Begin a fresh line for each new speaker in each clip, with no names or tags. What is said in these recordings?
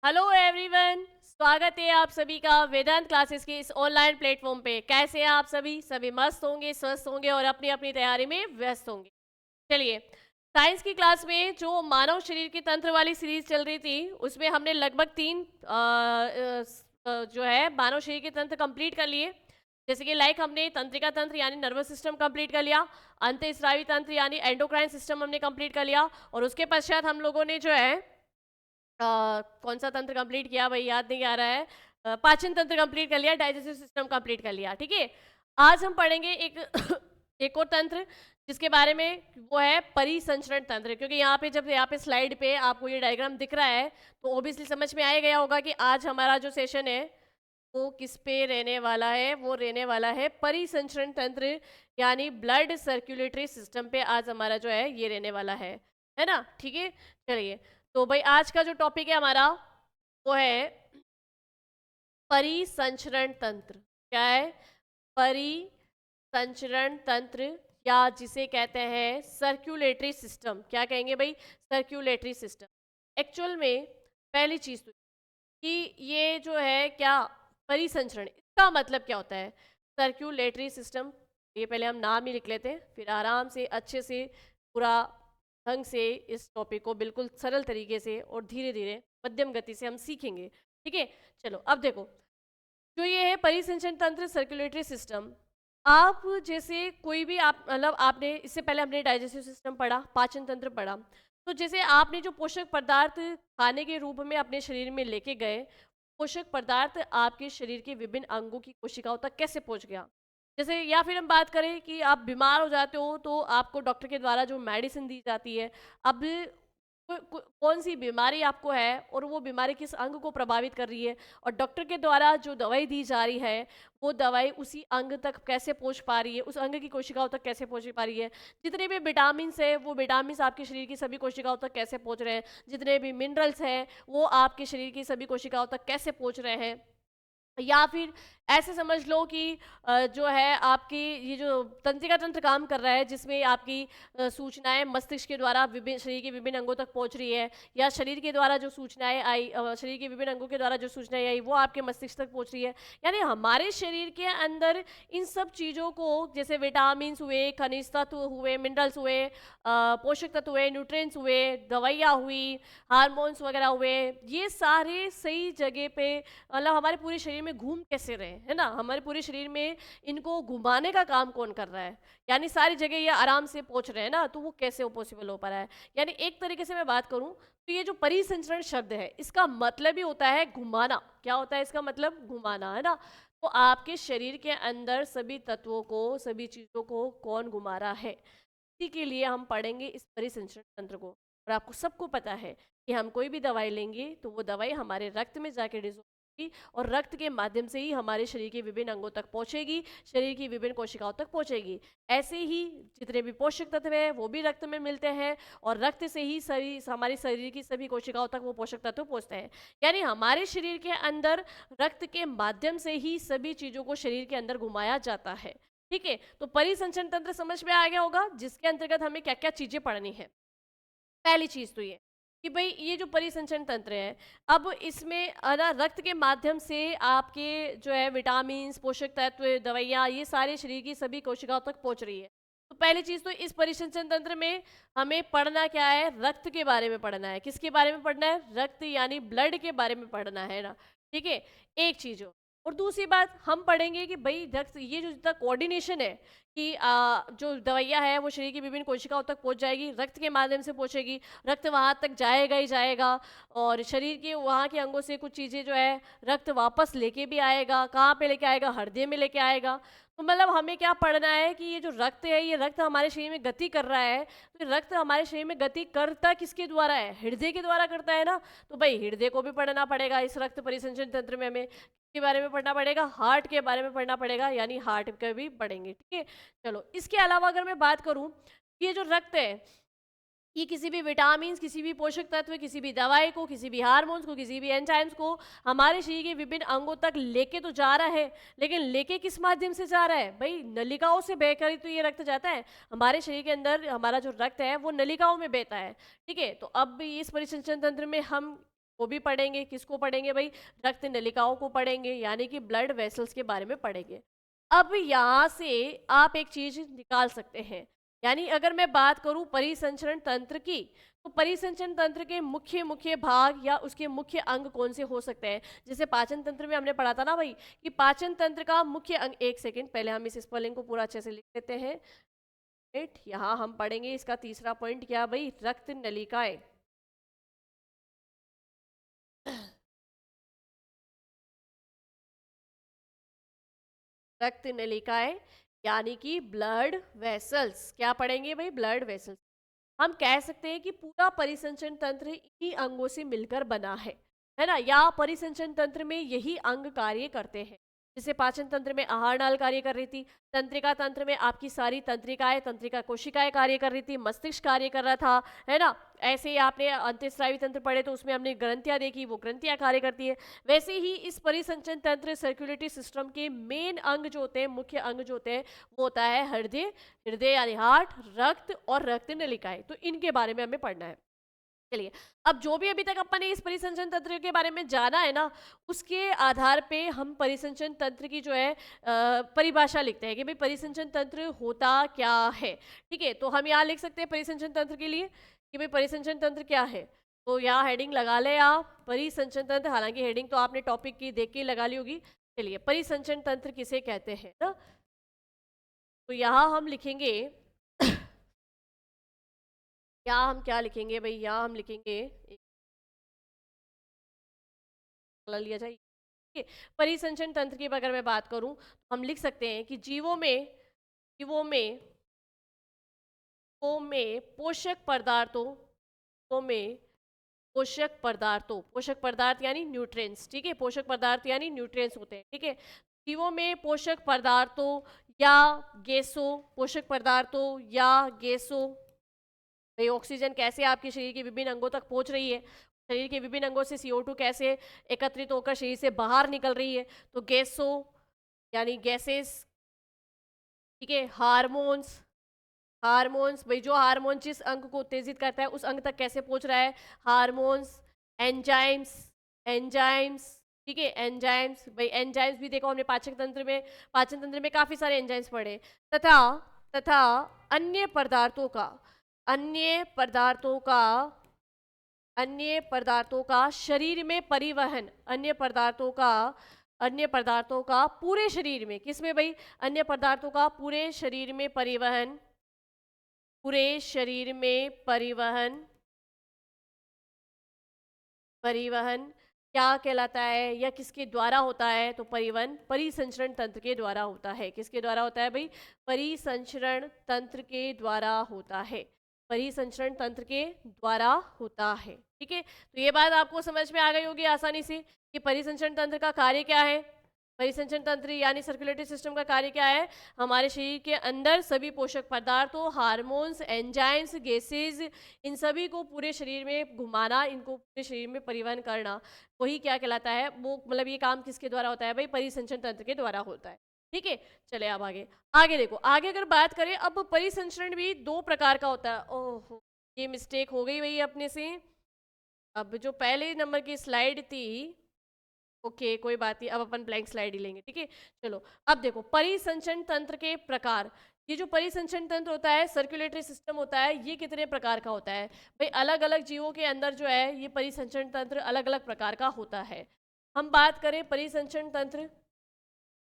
Hello everyone, स्वागत है आप सभी का वेदांत क्लासेस के इस ऑनलाइन प्लेटफॉर्म पे। कैसे हैं आप सभी? सभी मस्त होंगे, स्वस्थ होंगे और अपनी अपनी तैयारी में व्यस्त होंगे। चलिए, साइंस की क्लास में जो मानव शरीर के तंत्र वाली सीरीज चल रही थी उसमें हमने लगभग जो है मानव शरीर के तंत्र कंप्लीट कर लिए। जैसे कि लाइक हमने तंत्रिका तंत्र यानी नर्वस सिस्टम कंप्लीट कर लिया, अंतःस्रावी तंत्र यानी एंडोक्राइन सिस्टम हमने कंप्लीट कर लिया, और उसके पश्चात हम लोगों ने जो है कौन सा तंत्र कंप्लीट किया भाई, याद नहीं आ रहा है। पाचन तंत्र कंप्लीट कर लिया, डाइजेस्टिव सिस्टम कंप्लीट कर लिया। ठीक है, आज हम पढ़ेंगे एक एक और तंत्र जिसके बारे में, वो है परिसंचरण तंत्र। क्योंकि यहाँ पे जब यहाँ पे स्लाइड पे आपको ये डायग्राम दिख रहा है तो ऑब्वियसली समझ में आ ही गया होगा कि आज हमारा जो सेशन है वो किस पे रहने वाला है। वो रहने वाला है परिसंचरण तंत्र यानी ब्लड सर्कुलेटरी सिस्टम पे आज हमारा जो है ये रहने वाला है ना। ठीक है, चलिए, तो भाई आज का जो टॉपिक है हमारा वो है परिसंचरण तंत्र। क्या है? परिसंचरण तंत्र, या जिसे कहते हैं सर्कुलेटरी सिस्टम। क्या कहेंगे भाई? Circulatory system. एक्चुअल में पहली चीज तो कि ये जो है क्या परिसंचरण, इसका मतलब क्या होता है? सर्कुलेटरी सिस्टम, ये पहले हम नाम ही लिख लेते हैं, फिर आराम से अच्छे से पूरा ढंग से इस टॉपिक को बिल्कुल सरल तरीके से और धीरे धीरे मध्यम गति से हम सीखेंगे। ठीक है, चलो अब देखो, जो ये है परिसंचरण तंत्र सर्कुलेटरी सिस्टम। आप जैसे कोई भी, आप मतलब आपने इससे पहले हमने डाइजेस्टिव सिस्टम पढ़ा, पाचन तंत्र पढ़ा, तो जैसे आपने जो पोषक पदार्थ खाने के रूप में अपने शरीर में लेके गए, पोषक पदार्थ आपके शरीर के विभिन्न अंगों की कोशिकाओं तक कैसे पहुंच गया। जैसे या फिर हम बात करें कि आप बीमार हो जाते हो तो आपको डॉक्टर के द्वारा जो मेडिसिन दी जाती है, अब कौन सी बीमारी आपको है और वो बीमारी किस अंग को प्रभावित कर रही है, और डॉक्टर के द्वारा जो दवाई दी जा रही है वो दवाई उसी अंग तक कैसे पहुंच पा रही है, उस अंग की कोशिकाओं तक कैसे पहुंच पा रही है। जितने भी विटामिन है वो विटामिन आपके शरीर की सभी कोशिकाओं तक कैसे पहुंच रहे हैं, जितने भी मिनरल्स हैं वो आपके शरीर की सभी कोशिकाओं तक कैसे पहुंच रहे हैं। या फिर ऐसे समझ लो कि जो है आपकी ये जो तंत्रिका तंत्र काम कर रहा है, जिसमें आपकी सूचनाएं मस्तिष्क के द्वारा विभिन्न शरीर के विभिन्न अंगों तक पहुंच रही है, या शरीर के द्वारा जो सूचनाएं आई, शरीर के विभिन्न अंगों के द्वारा जो सूचनाएं आई वो आपके मस्तिष्क तक पहुंच रही है। यानी हमारे शरीर के अंदर इन सब चीज़ों को, जैसे विटामिन हुए, खनिज तत्व हुए, मिनरल्स हुए, पोषक तत्व हुए, न्यूट्रिएंट्स हुए, दवाइयाँ हुई, हार्मोन्स वगैरह हुए, ये सारे सही जगह पे, मतलब हमारे पूरे शरीर में घूम कैसे रहे, है ना। हमारे पूरे शरीर में इनको घुमाने का काम कौन कर रहा है, यानी सारी जगह ये आराम से पहुंच रहे हैं ना, तो वो कैसे पॉसिबल हो पा रहा है। यानी एक तरीके से मैं बात करूं तो ये जो परिसंचरण शब्द है इसका मतलब ही होता है घुमाना। क्या होता है इसका मतलब? घुमाना, है ना। तो आपके शरीर के अंदर सभी तत्वों को, सभी चीजों को कौन घुमा रहा है, इसी के लिए हम पढ़ेंगे इस परिसंचरण तंत्र को। और आपको सबको पता है कि हम कोई भी दवाई लेंगे तो वो दवाई हमारे रक्त में जाके डिजोल्व होगी और रक्त के माध्यम से ही हमारे शरीर के विभिन्न अंगों तक पहुंचेगी, शरीर की विभिन्न कोशिकाओं तक पहुंचेगी। ऐसे ही जितने भी पोषक तत्व हैं वो भी रक्त में मिलते हैं, और रक्त से ही सभी हमारे शरीर की सभी कोशिकाओं तक वो पोषक तत्व पहुंचते हैं। यानी हमारे शरीर के अंदर रक्त के माध्यम से ही सभी चीजों को शरीर के अंदर घुमाया जाता है। ठीक है, तो परिसंचरण तंत्र समझ में आ गया होगा, जिसके अंतर्गत हमें क्या क्या चीजें पढ़नी है। पहली चीज तो ये कि भाई ये जो परिसंचरण तंत्र है, अब इसमें रक्त के माध्यम से आपके जो है विटामिन, पोषक तत्व, दवाइयाँ, ये सारे शरीर की सभी कोशिकाओं तक पहुंच रही है। तो पहली चीज तो इस परिसंचरण तंत्र में हमें पढ़ना क्या है? रक्त के बारे में पढ़ना है। किसके बारे में पढ़ना है? रक्त यानी ब्लड के बारे में पढ़ना है ना। ठीक है, एक चीज हो। और दूसरी बात हम पढ़ेंगे कि भाई रक्त, ये जो जितना कोऑर्डिनेशन है कि जो दवाइयाँ है वो शरीर की विभिन्न कोशिकाओं तक पहुंच जाएगी, रक्त के माध्यम से पहुंचेगी, रक्त वहां तक जाएगा ही जाएगा, और शरीर के वहां के अंगों से कुछ चीज़ें जो है रक्त वापस लेके भी आएगा। कहाँ पे लेके आएगा? हृदय में लेके आएगा। तो मतलब हमें क्या पढ़ना है कि ये जो रक्त है, ये रक्त हमारे शरीर में गति कर रहा है, तो रक्त हमारे शरीर में गति करता किसके द्वारा है? हृदय के द्वारा करता है ना। तो भाई हृदय को भी पढ़ना पड़ेगा इस रक्त परिसंचरण तंत्र में। हमें के बारे में पढ़ना पड़ेगा, हार्ट के बारे में पढ़ना पड़ेगा, यानी हार्ट का भी पढ़ेंगे। ठीक है, चलो इसके अलावा अगर मैं बात करूं, ये जो रक्त है ये किसी भी विटामिन, किसी भी पोषक तत्व, किसी भी दवाई को, किसी भी हार्मोन्स को, किसी भी एंजाइम्स को हमारे शरीर के विभिन्न अंगों तक लेके तो जा रहा है, लेकिन लेके किस माध्यम से जा रहा है? भाई नलिकाओं से बहकर ही तो ये रक्त जाता है। हमारे शरीर के अंदर हमारा जो रक्त है वो नलिकाओं में बहता है। ठीक है, तो अब इस परिसंचरण तंत्र में हम वो भी पढ़ेंगे। किसको पढ़ेंगे भाई? रक्त नलिकाओं को पढ़ेंगे, यानी कि ब्लड वेसल्स के बारे में पढ़ेंगे। अब यहाँ से आप एक चीज निकाल सकते हैं, यानी अगर मैं बात करूं परिसंचरण तंत्र की, तो परिसंचरण तंत्र के मुख्य मुख्य भाग या उसके मुख्य अंग कौन से हो सकते हैं? जैसे पाचन तंत्र में हमने पढ़ा था ना भाई, कि पाचन तंत्र का मुख्य अंग, एक सेकेंड पहले हम इस स्पेलिंग को पूरा अच्छे से लिख लेते हैं। राइट, यहाँ हम पढ़ेंगे इसका तीसरा पॉइंट क्या भाई? रक्त नलिकाएं। रक्त नलिकाएं यानी कि ब्लड वेसल्स। क्या पढ़ेंगे भाई? Blood vessels. हम कह सकते हैं कि पूरा परिसंचरण तंत्र इन्हीं अंगों से मिलकर बना है ना? या परिसंचरण तंत्र में यही अंग कार्य करते हैं। जैसे पाचन तंत्र में आहार नाल कार्य कर रही थी, तंत्रिका तंत्र में आपकी सारी तंत्रिकाएं, तंत्रिका कोशिकाएं कार्य कर रही थी, मस्तिष्क कार्य कर रहा था, है ना? ऐसे ही आपने अंतःस्रावी तंत्र पढ़े तो उसमें हमने ग्रंथियां देखी, वो ग्रंथियां कार्य करती है। वैसे ही इस परिसंचरण तंत्र सर्कुलेटरी सिस्टम के मेन अंग जो होते हैं, मुख्य अंग जो होते हैं, वो होता है हृदय, हृदय यानी हार्ट, रक्त और रक्त नलिकाएं। तो इनके बारे में हमें पढ़ना है। चलिए, अब जो भी अभी तक अपन ने इस परिसंचरण तंत्र के बारे में जाना है ना, उसके आधार पे हम परिसंचरण तंत्र की जो है परिभाषा लिखते हैं कि भाई परिसंचरण तंत्र होता क्या है। ठीक है, तो हम यहाँ लिख सकते हैं परिसंचरण तंत्र के लिए कि भाई परिसंचरण तंत्र क्या है। तो यहाँ हेडिंग लगा ले आप, परिसंचरण तंत्र। हालांकि हेडिंग तो आपने टॉपिक की देख के लगा ली होगी। चलिए, परिसंचरण तंत्र किसे कहते हैं ना, तो यहाँ हम लिखेंगे यहाँ हम क्या लिखेंगे भाई? यहाँ हम लिखेंगे, लिया जाए। ठीक है, परिसंचरण तंत्र की अगर मैं बात करूं तो हम लिख सकते हैं कि जीवों में पोषक पदार्थों जीवों में पोषक पदार्थ यानी न्यूट्रिएंट्स। ठीक है, पोषक पदार्थ यानी न्यूट्रिएंट्स होते हैं। ठीक है, जीवों में पोषक पदार्थों या गैसों, पोषक पदार्थों या गैसों, भाई ऑक्सीजन कैसे आपके शरीर के विभिन्न अंगों तक पहुंच रही है, शरीर के विभिन्न अंगों से CO2 कैसे एकत्रित होकर शरीर से बाहर निकल रही है, तो गैसों यानी गैसेस। ठीक है, हार्मोन्स, हार्मोन्स भाई जो हार्मोन जिस अंग को उत्तेजित करता है उस अंग तक कैसे पहुंच रहा है, हार्मोन्स। Enzymes, enzymes. ठीक है, एंजाइम्स भाई, एंजाइम्स भी देखो हमने पाचन तंत्र में काफी सारे एंजाइम्स पढ़े। तथा तथा अन्य पदार्थों का अन्य पदार्थों का अन्य पदार्थों का शरीर में परिवहन, अन्य पदार्थों का पूरे शरीर में, किसमें भाई? अन्य पदार्थों का पूरे शरीर में परिवहन, पूरे शरीर में परिवहन, परिवहन क्या कहलाता है या किसके द्वारा होता है? तो परिवहन परिसंचरण तंत्र के द्वारा होता है। किसके द्वारा होता है भाई? परिसंचरण तंत्र के द्वारा होता है, परिसंचरण तंत्र के द्वारा होता है। ठीक है, तो ये बात आपको समझ में आ गई होगी आसानी से कि परिसंचरण तंत्र का कार्य क्या है। परिसंचरण तंत्र यानी सर्कुलेटरी सिस्टम का कार्य क्या है? हमारे शरीर के अंदर सभी पोषक पदार्थों, हार्मोन्स, एंजाइम्स, गैसेज, इन सभी को पूरे शरीर में घुमाना, इनको पूरे शरीर में परिवहन करना, वही क्या कहलाता है? वो मतलब ये काम किसके द्वारा होता है भाई? परिसंचरण तंत्र के द्वारा होता है। ठीक है, चले अब आगे आगे देखो। आगे अगर बात करें, अब परिसंचरण भी दो प्रकार का होता है। ओह, ये मिस्टेक हो गई भाई अपने से। अब जो पहले नंबर की स्लाइड थी, ओके कोई बात नहीं, अब अपन ब्लैंक स्लाइड ही लेंगे। ठीक है, चलो अब देखो परिसंचरण तंत्र के प्रकार। ये जो परिसंचरण तंत्र होता है, सर्कुलेटरी सिस्टम होता है, ये कितने प्रकार का होता है भाई? अलग अलग जीवों के अंदर जो है ये परिसंचरण तंत्र अलग अलग प्रकार का होता है। हम बात करें परिसंचरण तंत्र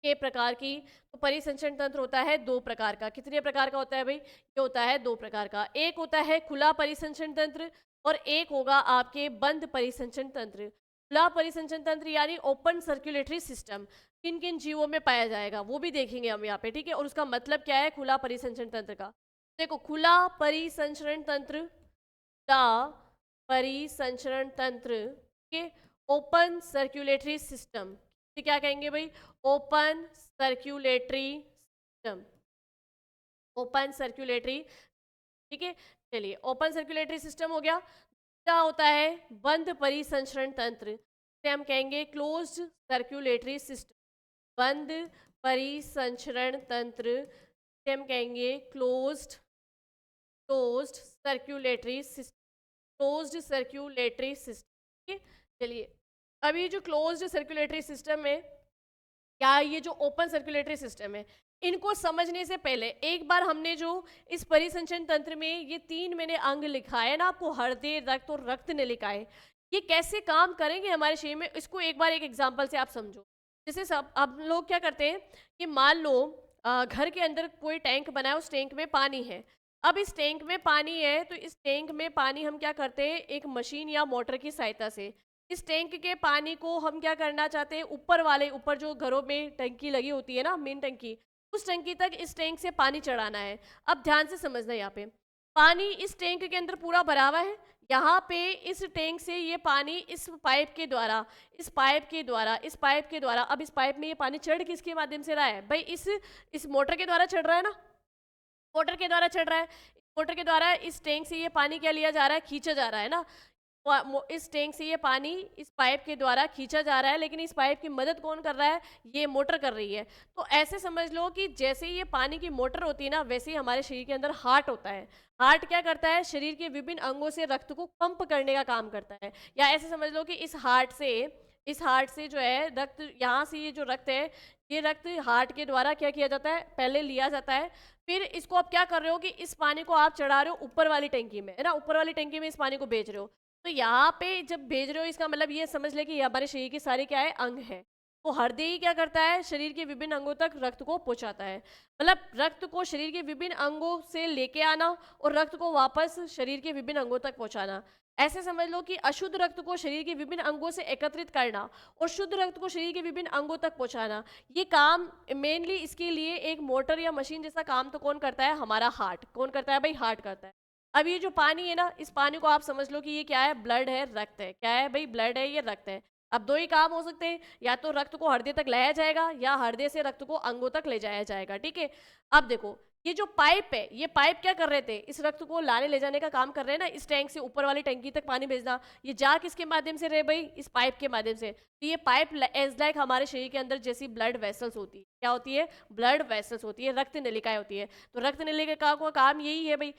के प्रकार की, तो परिसंचरण तंत्र होता है दो प्रकार का। कितने प्रकार का होता है भाई? ये होता है दो प्रकार का। एक होता है खुला परिसंचरण तंत्र और एक होगा आपके बंद परिसंचरण तंत्र। खुला परिसंचरण तंत्र यानी ओपन सर्कुलेटरी सिस्टम किन किन जीवों में पाया जाएगा वो भी देखेंगे हम यहाँ पे। ठीक है, और उसका मतलब क्या है खुला परिसंचरण तंत्र का? देखो, खुला परिसंचरण तंत्र, खुला परिसंचरण तंत्र के ओपन सर्कुलेटरी सिस्टम, क्या कहेंगे भाई? Open circulatory system, open circulatory. ठीक है, चलिए ओपन सर्कुलेटरी सिस्टम हो गया। क्या होता है? बंद परिसंचरण तंत्र, से हम कहेंगे क्लोज्ड सर्कुलेटरी सिस्टम। बंद परिसंचरण तंत्र से हम कहेंगे closed closed circulatory system, closed circulatory system. ठीक है, चलिए, अब ये जो क्लोज्ड सर्कुलेटरी सिस्टम है या ये जो ओपन सर्कुलेटरी सिस्टम है, इनको समझने से पहले एक बार हमने जो इस परिसंचरण तंत्र में ये 3 मैंने अंग लिखा है ना आपको, हृदय, रक्त और रक्त नलिकाएं, ये कैसे काम करेंगे हमारे शरीर में, इसको एक बार एक एग्जांपल से आप समझो। जैसे सब अब लोग क्या करते हैं कि मान लो घर के अंदर कोई टैंक बना है, उस टैंक में पानी है। अब इस टैंक में पानी है तो इस टैंक में पानी हम क्या करते हैं, एक मशीन या मोटर की सहायता से इस टैंक के पानी को हम क्या करना चाहते हैं, ऊपर जो घरों में टंकी लगी होती है ना, मेन टंकी, उस टंकी तक इस टैंक से पानी चढ़ाना है। अब ध्यान से समझना, यहाँ पे पानी इस टैंक के अंदर पूरा भरा हुआ है। यहाँ पे इस टैंक से ये पानी इस पाइप के द्वारा अब इस पाइप में ये पानी चढ़ किसके माध्यम से रहा है भाई, इस मोटर के द्वारा चढ़ रहा है ना, मोटर के द्वारा चढ़ रहा है। मोटर के द्वारा इस टैंक से ये पानी क्या लिया जा रहा है, खींचा जा रहा है ना। इस टैंक से ये पानी इस पाइप के द्वारा खींचा जा रहा है, लेकिन इस पाइप की मदद कौन कर रहा है, ये मोटर कर रही है। तो ऐसे समझ लो कि जैसे ये पानी की मोटर होती है ना, वैसे ही हमारे शरीर के अंदर हार्ट होता है। हार्ट क्या करता है, शरीर के विभिन्न अंगों से रक्त को पंप करने का काम करता है। या ऐसे समझ लो कि इस हार्ट से जो है रक्त, यहाँ से ये जो रक्त है, ये रक्त हार्ट के द्वारा क्या किया जाता है, पहले लिया जाता है। फिर इसको आप क्या कर रहे हो कि इस पानी को आप चढ़ा रहे हो ऊपर वाली टंकी में, है ना, ऊपर वाली टंकी में इस पानी को भेज रहे हो। तो यहाँ पे जब भेज रहे हो, इसका मतलब ये समझ ले कि ये हमारे शरीर के सारे क्या है, अंग है। तो हृदय ही क्या करता है, शरीर के विभिन्न अंगों तक रक्त को पहुंचाता है। मतलब रक्त को शरीर के विभिन्न अंगों से लेके आना और रक्त को वापस शरीर के विभिन्न अंगों तक पहुंचाना। ऐसे समझ लो कि अशुद्ध रक्त को शरीर के विभिन्न अंगों से एकत्रित करना और शुद्ध रक्त को शरीर के विभिन्न अंगों तक पहुंचाना, ये काम मेनली इसके लिए एक मोटर या मशीन जैसा काम तो कौन करता है, हमारा हार्ट। कौन करता है भाई, हार्ट करता है। अब ये जो पानी है ना, इस पानी को आप समझ लो कि ये क्या है, ब्लड है, रक्त है। क्या है भाई, ब्लड है, ये रक्त है। अब दो ही काम हो सकते हैं, या तो रक्त को हृदय तक लाया जाएगा या हृदय से रक्त को अंगों तक ले जाया जाएगा। ठीक है, अब देखो ये जो पाइप है, ये पाइप क्या कर रहे थे, इस रक्त को लाने ले जाने का काम कर रहे हैं ना, इस टैंक से ऊपर वाली टंकी तक पानी भेजना। ये जा किसके माध्यम से रहे भाई, इस पाइप के माध्यम से। तो ये पाइप एज लाइक हमारे शरीर के अंदर जैसी ब्लड वेसल्स होती है, क्या होती है, ब्लड वेसल्स होती है, रक्त नलिकाएं होती है। तो रक्त नलिका का काम यही है भाई,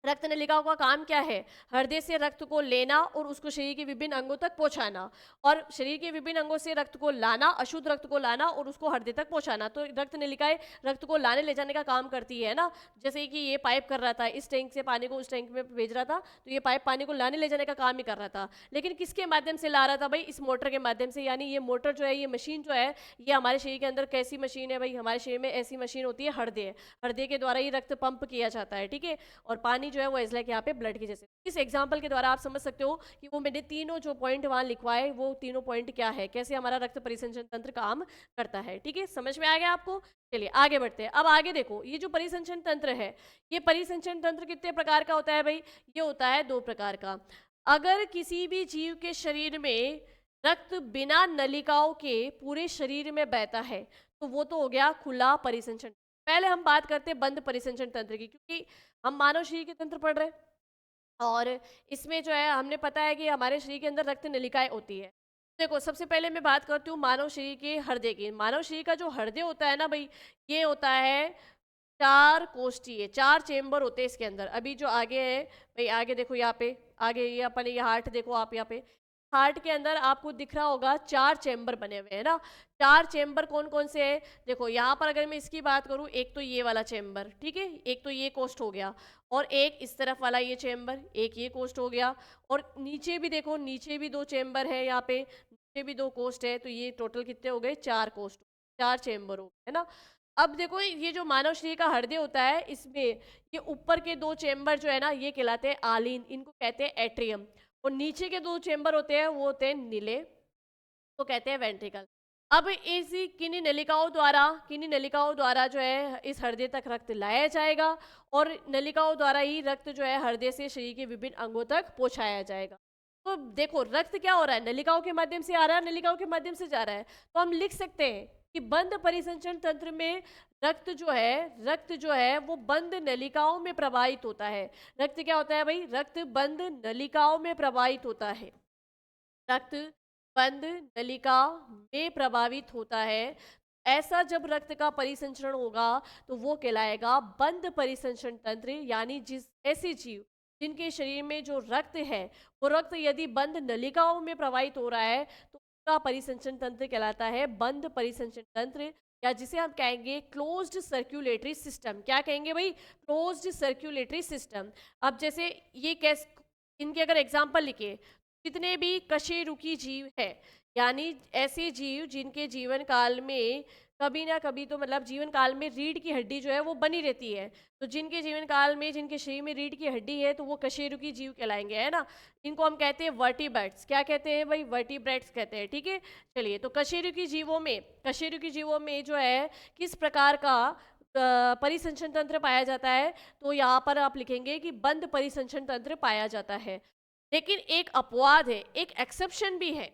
रक्त नलिकाओं का काम क्या है, हृदय से रक्त को लेना और उसको शरीर के विभिन्न अंगों तक पहुंचाना, और शरीर के विभिन्न अंगों से रक्त को लाना, अशुद्ध रक्त को लाना और उसको हृदय तक पहुंचाना। तो रक्त नलिकाएं रक्त को लाने ले जाने का काम करती है ना। जैसे कि ये पाइप कर रहा था, इस टैंक से पानी को उस टैंक में भेज रहा था, तो ये पाइप पानी को लाने ले जाने का काम ही कर रहा था। लेकिन किसके माध्यम से ला रहा था भाई, इस मोटर के माध्यम से। यानी ये मोटर जो है, ये मशीन जो है, ये हमारे शरीर के अंदर कैसी मशीन है भाई, हमारे शरीर में ऐसी मशीन होती है हृदय। हृदय के द्वारा ही रक्त पंप किया जाता है। ठीक है, और पानी जो है वो एज लाइक यहाँ पे ब्लड के जैसे। इस एग्जाम्पल के द्वारा आप समझ सकते हो कि वो मैंने तीनों जो पॉइंट वहां लिखवाए, वो तीनों पॉइंट क्या है, कैसे हमारा रक्त परिसंचरण तंत्र काम करता है। ठीक है, समझ में आ गया आपको। चलिए आगे बढ़ते हैं। अब आगे देखो, ये जो परिसंचरण तंत्र है, ये परिसंचरण तंत्र कितने प्रकार का होता है भाई, ये होता है 2 प्रकार का। अगर किसी भी जीव के शरीर में रक्त बिना नलिकाओं के पूरे शरीर में बहता है, तो वो तो हो गया खुला परिसंचरण। पहले हम बात करते हैं बंद परिसंचरण तंत्र की, क्योंकि हम मानव शरीर के तंत्र पढ़ रहे हैं और इसमें जो है हमने पता है कि हमारे शरीर के अंदर रक्त नलिकाएं होती है। देखो सबसे पहले मैं बात करती हूँ मानव शरीर के हृदय की। मानव शरीर का जो हृदय होता है ना भाई, ये होता है 4 कोष्ठीय, 4 चेम्बर होते हैं इसके अंदर। अभी जो आगे है भाई, आगे देखो यहाँ पे, आगे ये अपन ये हार्ट देखो आप, यहाँ पे हार्ट के अंदर आपको दिख रहा होगा 4 चेम्बर बने हुए हैं ना। 4 चेम्बर कौन कौन से हैं, देखो यहाँ पर अगर मैं इसकी बात करूँ, एक तो ये वाला चेम्बर, ठीक है, एक तो ये कोष्ठ हो गया, और एक इस तरफ वाला ये चेम्बर, एक ये कोष्ठ हो गया, और नीचे भी देखो, नीचे भी 2 चेम्बर है, यहाँ पे नीचे भी 2 कोष्ठ है। तो ये टोटल कितने हो गए, 4 कोष्ठ, 4 चेम्बर हो गए, है ना। अब देखो ये जो मानव शरीर का हृदय होता है, इसमें ये ऊपर के 2 चेम्बर जो है ना, ये कहलाते हैं आलीन, इनको कहते हैं एट्रियम, और नीचे के 2 चेम्बर होते हैं वो होते हैं नीले, तो कहते हैं वेंट्रिकल। अब इसी किन्हीं नलिकाओं द्वारा जो है इस हृदय तक रक्त लाया जाएगा, और नलिकाओं द्वारा ही रक्त जो है हृदय से शरीर के विभिन्न अंगों तक पहुंचाया जाएगा। तो देखो रक्त क्या हो रहा है, नलिकाओं के माध्यम से आ रहा है, नलिकाओं के माध्यम से जा रहा है। तो हम लिख सकते हैं कि बंद परिसंचरण तंत्र में रक्त जो है वो बंद नलिकाओं में प्रवाहित होता है। रक्त क्या होता है भाई, रक्त बंद नलिकाओं में प्रवाहित होता है। रक्त बंद नलिका में प्रभावित होता है। ऐसा जब रक्त का परिसंचरण होगा तो वो कहलाएगा बंद परिसंचरण तंत्र। यानी जिस ऐसे जीव जिनके शरीर में जो रक्त है वो रक्त यदि बंद नलिकाओं में प्रवाहित हो रहा है तो उसका परिसंचरण तंत्र कहलाता है बंद परिसंचरण तंत्र, या जिसे हम कहेंगे क्लोज्ड सर्कुलेटरी सिस्टम। क्या कहेंगे भाई? Closed circulatory system. अब जैसे ये कैस इनके अगर एग्जाम्पल लिखे, जितने भी कशेरुकी जीव है, यानी ऐसे जीव जिनके जीवन काल में कभी ना कभी तो मतलब जीवन काल में रीढ़ की हड्डी जो है वो बनी रहती है, तो जिनके जीवन काल में जिनके शरीर में रीढ़ की हड्डी है तो वो कशेरुकी जीव कहलाएंगे, है ना। इनको हम कहते हैं वर्टिब्रेट्स। क्या कहते हैं भाई? वर्टिब्रेट्स कहते हैं, ठीक है। चलिए, तो कशेरुकी जीवों में जो है किस प्रकार का परिसंचरण तंत्र पाया जाता है, तो यहाँ पर आप लिखेंगे कि बंद परिसंचरण तंत्र पाया जाता है। लेकिन एक अपवाद है, एक एक्सेप्शन भी है,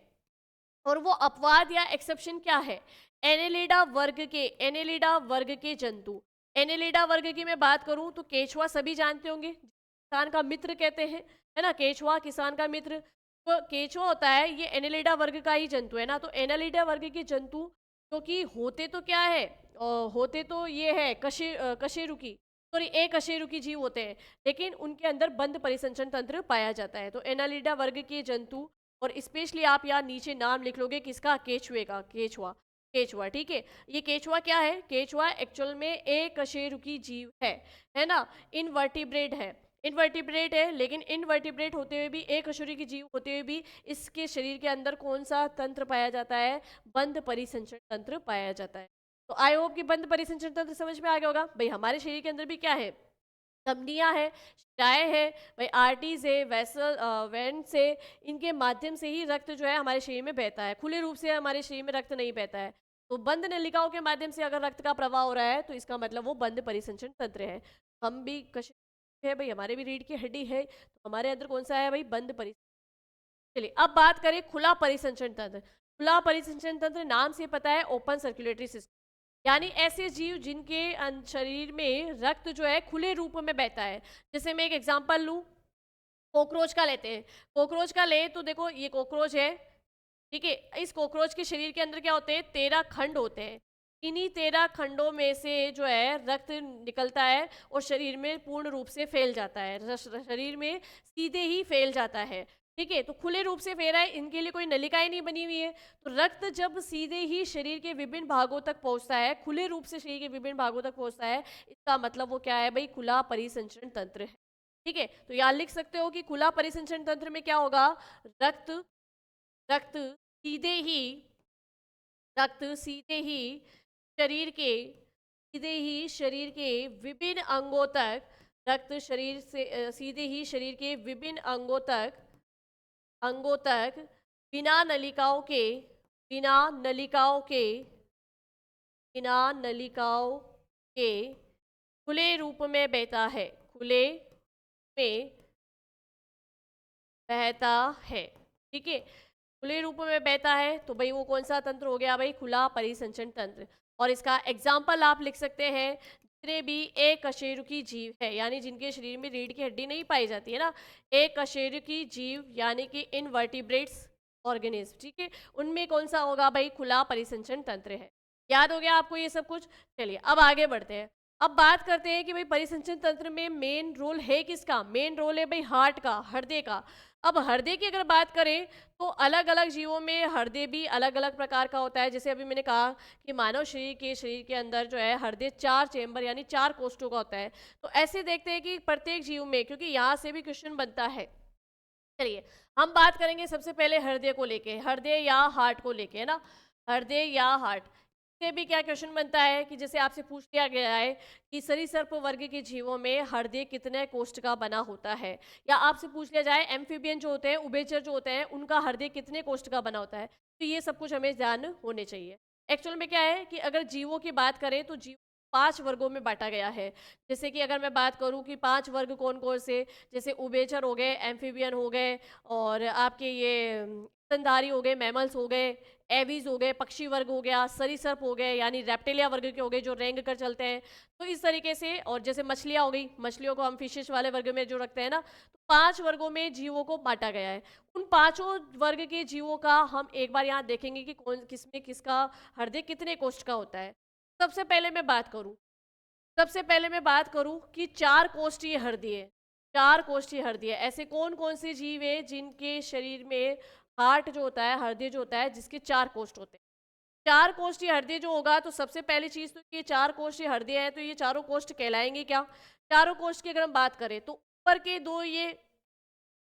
और वो अपवाद या एक्सेप्शन क्या है? एनेलिडा वर्ग के जंतु। एनेलिडा वर्ग की मैं बात करूं तो केचुआ सभी जानते होंगे, किसान का मित्र कहते हैं, है ना। केचुआ किसान का मित्र, तो केचुआ होता है ये एनेलिडा वर्ग का ही जंतु है ना। तो एनेलिडा वर्ग के जंतु जो कि होते तो क्या है, होते तो ये है कशेरुकी, सॉरी एककशेरुकी जीव होते हैं, लेकिन उनके अंदर बंद परिसंचरण तंत्र पाया जाता है। तो एनालिडा वर्ग के जंतु, और स्पेशली आप यहाँ नीचे नाम लिख लोगे किसका? केचुए का, केचुआ। केचुआ, ठीक है। ये केचुआ क्या है? केचुआ एक्चुअल में एक कशेरुकी जीव है ना। इनवर्टिब्रेट है, लेकिन इनवर्टिब्रेट होते हुए भी एक कशेरुकी जीव होते हुए भी इसके शरीर के अंदर कौन सा तंत्र पाया जाता है? बंद परिसंचरण तंत्र पाया जाता है। तो आई होप कि बंद परिसंचरण तंत्र समझ में आ गया होगा। भाई हमारे शरीर के अंदर भी क्या है? धमनियाँ है, शिराएँ है, भाई आर्टरीज है, वेंट्स है, इनके माध्यम से ही रक्त जो है हमारे शरीर में बहता है। खुले रूप से हमारे शरीर में रक्त नहीं बहता है। तो बंद नलिकाओं के माध्यम से अगर रक्त का प्रवाह हो रहा है तो इसका मतलब वो बंद परिसंचरण तंत्र है। हम भी कश है भाई, हमारे भी रीढ़ की हड्डी है, तो हमारे अंदर कौन सा है भाई? बंद परिसंचरण। चलिए अब बात करें खुला परिसंचरण तंत्र। खुला परिसंचरण तंत्र नाम से पता है ओपन सर्कुलेटरी सिस्टम, यानी ऐसे जीव जिनके शरीर में रक्त जो है खुले रूप में बहता है। जैसे मैं एक एग्जांपल लूं, कॉकरोच का लेते हैं। कॉकरोच का ले तो देखो ये कॉकरोच है, ठीक है। इस कॉकरोच के शरीर के अंदर क्या होते हैं? 13 खंड होते हैं। इन्हीं 13 खंडों में से जो है रक्त निकलता है और शरीर में पूर्ण रूप से फैल जाता है, शरीर में सीधे ही फैल जाता है, ठीक है। तो खुले रूप से फैला है, इनके लिए कोई नलिकाएं नहीं बनी हुई है। तो रक्त जब सीधे ही शरीर के विभिन्न भागों तक पहुंचता है, खुले रूप से शरीर के विभिन्न भागों तक पहुंचता है, इसका मतलब वो क्या है भाई? खुला परिसंचरण तंत्र है, ठीक है। तो यहाँ लिख सकते हो कि खुला परिसंचरण तंत्र में क्या होगा? रक्त रक्त सीधे ही रक्त शरीर के शरीर के विभिन्न अंगों तक, रक्त शरीर से सीधे ही शरीर के विभिन्न अंगों तक बिना नलिकाओं के बिना नलिकाओं के बिना नलिकाओं के खुले रूप में बहता है, खुले में बहता है, ठीक है। खुले रूप में बहता है तो भाई वो कौन सा तंत्र हो गया भाई? खुला परिसंचरण तंत्र। और इसका एग्जाम्पल आप लिख सकते हैं, जितने भी एक कशेरुकी जीव है, यानी जिनके शरीर में रीढ़ की हड्डी नहीं पाई जाती है ना, एक कशेरुकी जीव यानी कि इनवर्टिब्रेट्स ऑर्गेनिज्म, ठीक है, उनमें कौन सा होगा भाई? खुला परिसंचरण तंत्र है। याद हो गया आपको ये सब कुछ? चलिए अब आगे बढ़ते हैं। अब बात करते हैं कि भाई परिसंचरण तंत्र में मेन रोल है किसका? मेन रोल है भाई हार्ट का, हृदय का। अब हृदय की अगर बात करें तो अलग अलग जीवों में हृदय भी अलग अलग प्रकार का होता है। जैसे अभी मैंने कहा कि मानव शरीर के अंदर जो है हृदय 4 चेम्बर यानी 4 कोष्ठों का होता है। तो ऐसे देखते हैं कि प्रत्येक जीव में, क्योंकि यहाँ से भी क्वेश्चन बनता है। चलिए हम बात करेंगे सबसे पहले हृदय को लेके, हृदय या हार्ट को लेके, है ना। हृदय या हार्ट से भी क्या क्वेश्चन बनता है कि जैसे आपसे पूछ लिया गया है कि सरीसृप वर्ग के जीवों में हृदय कितने कोष्ठ का बना होता है, या आपसे पूछ लिया जाए एम्फीबियन जो होते हैं, उभयचर जो होते हैं, उनका हृदय कितने कोष्ठ का बना होता है। तो ये सब कुछ हमें ध्यान होने चाहिए। एक्चुअल में क्या है कि अगर जीवों की बात करें तो जीव 5 वर्गों में बांटा गया है। जैसे कि अगर मैं बात करूं कि 5 वर्ग कौन कौन से, जैसे उभयचर हो गए, एम्फीबियन हो गए, और आपके ये स्तनधारी हो गए, मैमल्स हो गए, एवीज हो गए, पक्षी वर्ग हो गया, सरीसृप हो गए यानी रेप्टिलिया वर्ग के हो गए जो रेंग कर चलते हैं। तो इस तरीके से, और जैसे मछलियाँ हो गई, मछलियों को हम फिशेस वाले वर्ग में जो रखते हैं ना, तो 5 वर्गों में जीवों को बांटा गया है। उन पांचों वर्ग के जीवों का हम एक बार यहाँ देखेंगे कि कौन किसमें किसका हृदय कितने कोष्ठ का होता है। सबसे पहले मैं बात करूं कि 4 कोष्ठीय हृदय है। 4 कोष्ठीय हृदय, ऐसे कौन कौन से जीव है जिनके शरीर में हार्ट जो होता है, हृदय जो होता है, जिसके 4 कोष्ठ होते हैं। 4 कोष्ठीय हृदय जो होगा तो सबसे पहली चीज तो ये 4 कोष्ठीय हृदय है, तो ये चारों कोष्ठ कहलाएंगे क्या? चारों कोष्ठ की अगर हम बात करें तो ऊपर के दो ये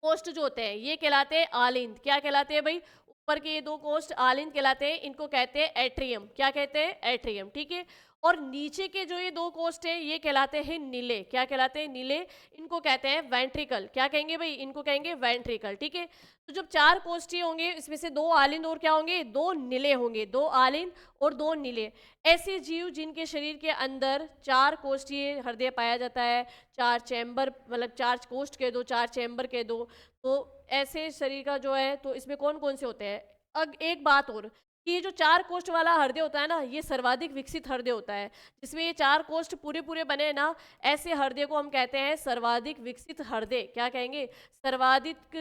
कोष्ठ जो होते हैं ये कहलाते हैं आलिंद। क्या कहलाते हैं भाई? ऊपर के ये दो कोष्ठ आलिंद कहलाते हैं, इनको कहते हैं एट्रियम। क्या कहते हैं? एट्रियम। ठीक है। और नीचे के जो ये दो कोष्ठ हैं ये कहलाते हैं नीले। क्या कहलाते हैं? नीले। इनको कहते हैं वेंट्रिकल। क्या कहेंगे भाई? इनको कहेंगे वेंट्रिकल। ठीक है। तो जब 4 कोष्ठीय होंगे इसमें से 2 आलिंद और क्या होंगे? 2 नीले होंगे। 2 आलिंद और 2 नीले। ऐसे जीव जिनके शरीर के अंदर 4 कोष्ठीय हृदय पाया जाता है, 4 चैम्बर, मतलब 4 कोष्ठ के दो, 4 चैम्बर के दो, तो ऐसे शरीर का जो है तो इसमें कौन कौन से होते हैं? अब एक बात और कि ये जो 4 कोष्ठ वाला हृदय होता है ना, ये सर्वाधिक विकसित हृदय होता है, जिसमें ये 4 कोष्ठ पूरे पूरे बने हैं ना, ऐसे हृदय को हम कहते हैं सर्वाधिक विकसित हृदय। क्या कहेंगे? सर्वाधिक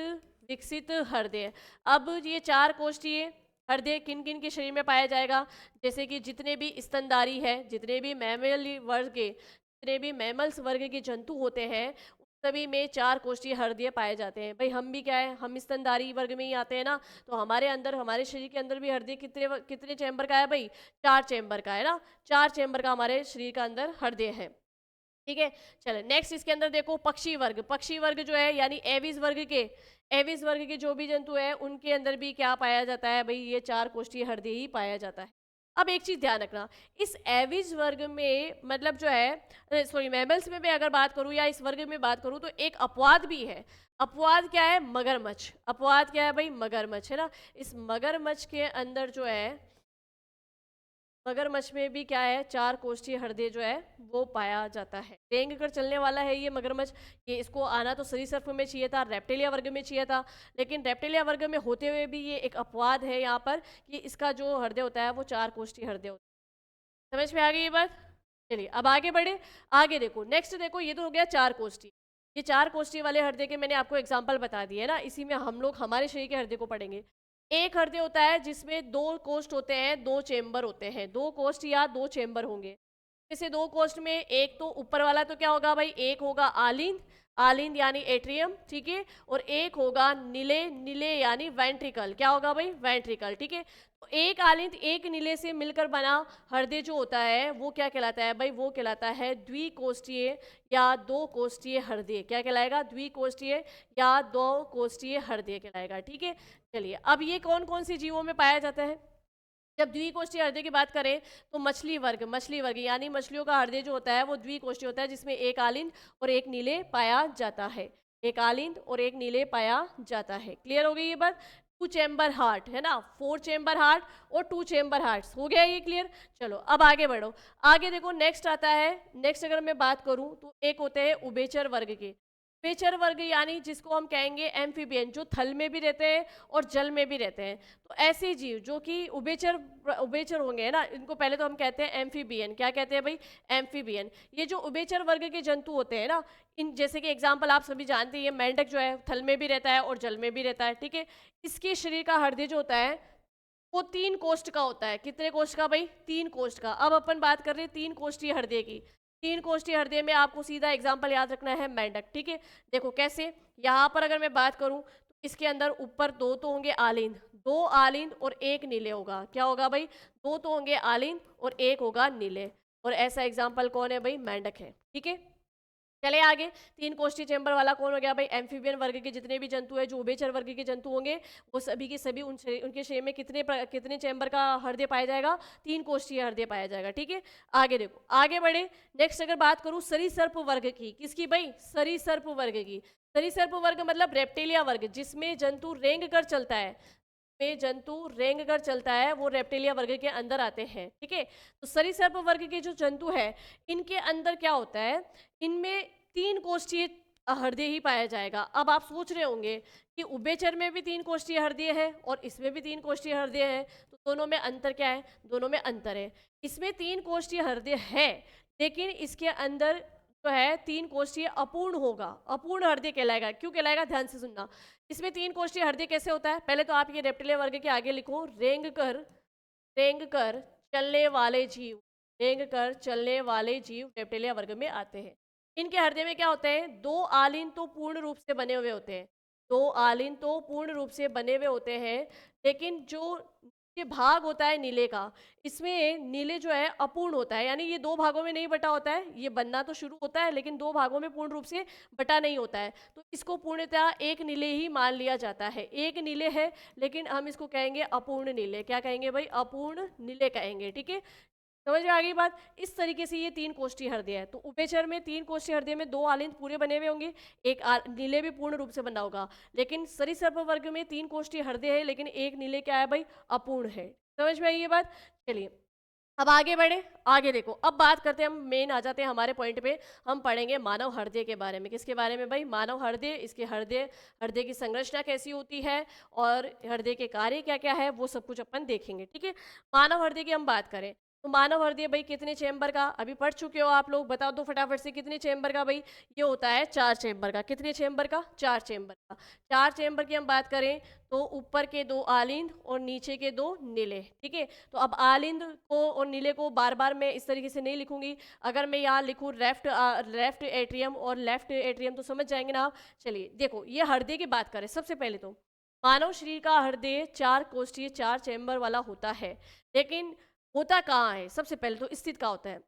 विकसित हृदय। अब ये 4 कोष्ठीय हृदय किन किन के शरीर में पाया जाएगा? जैसे कि जितने भी स्तनधारी है, जितने भी मैमल वर्ग के, जितने भी मैमल्स वर्ग के जंतु होते हैं, उन सभी में 4 कोष्ठीय हृदय पाए जाते हैं। भाई हम भी क्या है, हम स्तनधारी वर्ग में ही आते हैं ना, तो हमारे अंदर, हमारे शरीर के अंदर भी हृदय कितने चैम्बर का है भाई? 4 चैम्बर का है ना। 4 चैम्बर का हमारे शरीर का अंदर हृदय है। ठीक है। चलो नेक्स्ट इसके अंदर देखो पक्षी वर्ग। पक्षी वर्ग जो है यानी एविस वर्ग के, एविस वर्ग के जो भी जंतु है उनके अंदर भी क्या पाया जाता है भाई? ये 4 कोष्ठीय हृदय ही पाया जाता है। अब एक चीज ध्यान रखना, इस एविस वर्ग में मतलब जो है, सॉरी मैमल्स में मैं अगर बात करूं या इस वर्ग में बात करूं तो एक अपवाद भी है। अपवाद क्या है? मगरमच्छ। अपवाद क्या है भाई? मगरमच्छ, है ना। इस मगरमच्छ के अंदर जो है, मगरमच्छ में भी क्या है? 4 कोष्ठीय हृदय जो है वो पाया जाता है। रेंग कर चलने वाला है ये मगरमच्छ। ये इसको आना तो सरीसृप में चाहिए था, रेप्टिलिया वर्ग में चाहिए था, लेकिन रेप्टिलिया वर्ग में होते हुए भी ये एक अपवाद है यहाँ पर कि इसका जो हृदय होता है वो 4 कोष्ठीय हृदय होता है। समझ में आ गई ये बात? चलिए अब आगे बढ़े। आगे देखो, नेक्स्ट देखो, ये तो हो गया 4 कोष्ठीय। ये 4 कोष्ठीय वाले हृदय के मैंने आपको एग्जाम्पल बता दिए ना, इसी में हम लोग हमारे शरीर के हृदय को पढ़ेंगे। एक हृदय होता है जिसमें 2 कोष्ठ होते हैं, 2 चेम्बर होते हैं, 2 कोष्ठ या 2 चेम्बर होंगे। जैसे 2 कोष्ठ में एक तो ऊपर वाला तो क्या होगा भाई? एक होगा आलिंद, आलिंद यानी एट्रियम। ठीक है। और एक होगा नीले, नीले यानी वेंट्रिकल। क्या होगा भाई? वेंट्रिकल। ठीक है। तो एक आलिंद एक नीले से मिलकर बना हृदय जो होता है वो क्या कहलाता है भाई? वो कहलाता है द्विकोष्ठीय या 2 कोष्ठीय हृदय। क्या कहलाएगा? द्विकोष्ठीय या 2 कोष्ठीय हृदय कहलाएगा। ठीक है। चलिए अब ये कौन कौन सी जीवों में पाया जाता है? जब द्विकोष्ठीय हृदय की बात करें तो मछली वर्ग, मछली वर्ग यानी मछलियों का हृदय जो होता है वो द्विकोष्ठीय होता है, जिसमें एक आलिंद और एक नीले पाया जाता है। एक आलिंद और एक नीले पाया जाता है। क्लियर हो गई ये बात? 2 चैम्बर हार्ट है ना, 4 चैम्बर हार्ट और 2 चैम्बर हार्ट, हो गया ये क्लियर? चलो अब आगे बढ़ो। आगे देखो नेक्स्ट आता है। नेक्स्ट अगर मैं बात करूं तो एक होते हैं उभयचर वर्ग के। उभयचर वर्ग यानी जिसको हम कहेंगे एम्फीबियन, जो थल में भी रहते हैं और जल में भी रहते हैं। तो ऐसे जीव जो कि उभयचर, उभयचर होंगे, है ना, इनको पहले तो हम कहते हैं एम्फीबियन। क्या कहते हैं भाई? एम्फीबियन। ये जो उभयचर वर्ग के जंतु होते हैं ना, इन जैसे कि एग्जाम्पल आप सभी जानते हैं, ये मेंढक जो है थल में भी रहता है और जल में भी रहता है। ठीक है। इसके शरीर का हृदय जो होता है वो 3 कोष्ठ का होता है। कितने कोष्ठ का भाई? 3 कोष्ठ का। अब अपन बात कर रहे हैं 3 कोष्ठीय हृदय की। 3 कोष्ठीय हृदय में आपको सीधा एग्जाम्पल याद रखना है, मेंढक। ठीक है। देखो कैसे, यहाँ पर अगर मैं बात करूं तो इसके अंदर ऊपर 2 तो होंगे आलिंद, 2 आलिंद और 1 नीले होगा। क्या होगा भाई? 2 तो होंगे आलिंद और 1 होगा नीले। और ऐसा एग्जाम्पल कौन है भाई? मेंढक है। ठीक है। चले आगे। 3 कोष्ठीय चैम्बर वाला कौन हो गया भाई? एम्फीबियन वर्ग के जितने भी जंतु है, जो उभयचर वर्ग के जंतु होंगे, वो सभी के सभी उनके शरीर में कितने चैम्बर का हृदय पाया जाएगा? 3 कोष्ठीय हृदय पाया जाएगा। ठीक है। आगे देखो, आगे बढ़े। नेक्स्ट अगर बात करूं सरीसृप वर्ग की, किसकी भाई? सरीसृप वर्ग की। सरीसृप वर्ग मतलब रेप्टिलिया वर्ग, जिसमें जंतु रेंग कर चलता है, में जंतु रेंग कर चलता है, वो रेप्टिलिया वर्ग के अंदर आते हैं। ठीक है। तो सरीसृप वर्ग के जो जंतु है इनके अंदर क्या होता है? इनमें 3 कोष्ठीय हृदय ही पाया जाएगा। अब आप सोच रहे होंगे कि उभयचर में भी 3 कोष्ठीय हृदय है और इसमें भी 3 कोष्ठीय हृदय है, तो दोनों में अंतर क्या है? दोनों में अंतर है। इसमें 3 कोष्ठीय हृदय है, लेकिन इसके अंदर जो है 3 कोष्ठीय अपूर्ण होगा, अपूर्ण हृदय कहलाएगा। क्यों कहलाएगा? ध्यान से सुनना। इसमें 3 कोष्ठीय हृदय कैसे होता है? पहले तो आप ये रेप्टिलिया वर्ग के आगे लिखो, रेंग कर चलने वाले जीव, रेंग कर चलने वाले जीव रेप्टिलिया वर्ग में आते हैं। इनके हृदय में क्या होते हैं, दो आलिंद तो पूर्ण रूप से बने हुए होते हैं, दो आलिंद तो पूर्ण रूप से बने हुए होते हैं, लेकिन जो ये भाग होता है नीले का, इसमें नीले जो है अपूर्ण होता है, यानी ये दो भागों में नहीं बटा होता है, ये बनना तो शुरू होता है लेकिन दो भागों में पूर्ण रूप से बटा नहीं होता है, तो इसको पूर्णतः एक नीले ही मान लिया जाता है। एक नीले है लेकिन हम इसको कहेंगे अपूर्ण नीले। क्या कहेंगे भाई, अपूर्ण नीले कहेंगे। ठीक है, समझ में आ गई बात। इस तरीके से ये तीन कोष्ठी हृदय है। तो उभयचर में तीन कोष्ठी हृदय में दो आलिंद पूरे बने हुए होंगे, एक नीले भी पूर्ण रूप से बना होगा, लेकिन सरीसर्प वर्ग में तीन कोष्ठी हृदय है लेकिन एक नीले क्या है भाई, अपूर्ण है। समझ में आई ये बात। चलिए अब आगे बढ़े। आगे देखो, अब बात करते हैं, हम मेन आ जाते हैं हमारे पॉइंट पे। हम पढ़ेंगे मानव हृदय के बारे में। किसके बारे में भाई, मानव हृदय, इसके हृदय, हृदय की संरचना कैसी होती है और हृदय के कार्य क्या क्या है, वो सब कुछ अपन देखेंगे। ठीक है, मानव हृदय की हम बात करें तो मानव हृदय भाई कितने चेंबर का, अभी पढ़ चुके हो आप लोग, बता दो फटाफट से कितने चेंबर का भाई, ये होता है 4 चेंबर का। कितने चेंबर का, 4 चेंबर का। 4 चेंबर की हम बात करें तो ऊपर के दो आलिंद और नीचे के दो नीले। ठीक है, तो अब आलिंद को और नीले को बार बार मैं इस तरीके से नहीं लिखूंगी। अगर मैं यहाँ लिखूँ लेफ्ट एट्रियम और लेफ्ट एट्रियम तो समझ जाएंगे ना आप। चलिए देखो, ये हृदय की बात करें सबसे पहले तो मानव शरीर का हृदय 4 कोष्ठीय 4 चैम्बर वाला होता है, लेकिन होता कहाँ है, सबसे पहले तो स्थित कहाँ होता है।